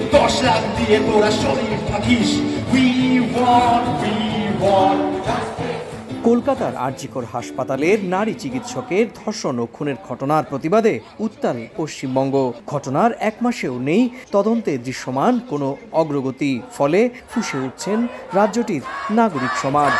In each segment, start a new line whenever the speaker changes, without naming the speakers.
10 লাখ দিয়ে তোরা শরীর থাকিস, we want
কলকাতার আরজিকর হাসপাতালের নারী চিকিৎসকের ধর্ষণ ও খুনের ঘটনার প্রতিবাদে উত্তাল পশ্চিমবঙ্গ। ঘটনার এক মাসেও নেই তদন্তে দৃশ্যমান কোনো অগ্রগতি, ফলে ফুঁসে উঠছেন রাজ্যটির নাগরিক সমাজ।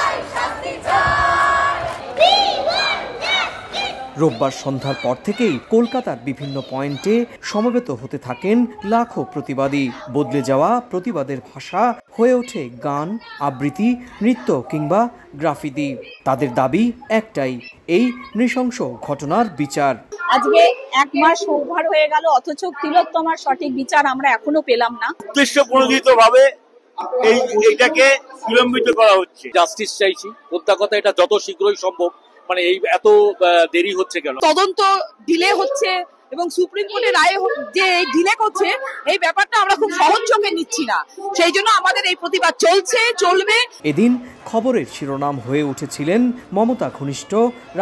রোববার সন্ধ্যার পর থেকেই কলকাতার বিভিন্ন পয়েন্টে সমবেত হতে থাকেন লাখো প্রতিবাদী। বদলে যাওয়া প্রতিবাদের ভাষা হয়ে ওঠে গান, আবৃত্তি, নৃত্য কিংবা গ্রাফিতি। তাদের দাবি একটাই, এই নৃশংস ঘটনার বিচার।
আজকে এক মাস ওভার হয়ে গেল, অথচ তিলোত্তমার সঠিক বিচার আমরা এখনো পেলাম না।
উদ্দেশ্যপ্রণোদিতভাবে এইটাকে বিলম্বিত করা হচ্ছে। জাস্টিস চাইছি, কথা এটা যত শীঘ্রই সম্ভব। মানে এই এত দেরি হচ্ছে কেন?
তদন্ত ডিলে হচ্ছে এবং সুপ্রিম কোর্টের রায় যে ডিলে করছে, এই ব্যাপারটা আমরা খুব সহজ চোখে নিচ্ছি না। সেই জন্য আমাদের এই প্রতিবাদ চলবে।
এদিন খবরের শিরোনাম হয়ে উঠেছিলেন মমতা ঘনিষ্ঠ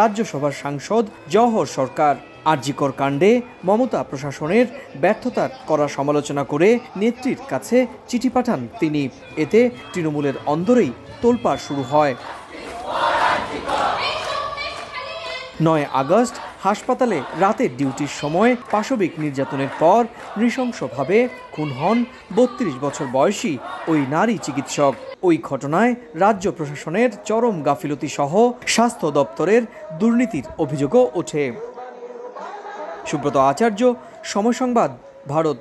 রাজ্যসভার সাংসদ জওহর সরকার। আরজিকর কাণ্ডে মমতা প্রশাসনের ব্যর্থতার কড়া সমালোচনা করে নেত্রীর কাছে চিঠি পাঠান তিনি। এতে তৃণমূলের অন্দরেই তোলপাড় শুরু হয়। 9 আগস্ট হাসপাতালে রাতের ডিউটির সময় পাশবিক নির্যাতনের পর নৃশংসভাবে খুন হন 32 বছর বয়সী ওই নারী চিকিৎসক। ওই ঘটনায় রাজ্য প্রশাসনের চরম গাফিলতি সহ স্বাস্থ্য দপ্তরের দুর্নীতির অভিযোগও ওঠে। সুব্রত আচার্য, সময় সংবাদ, ভারত।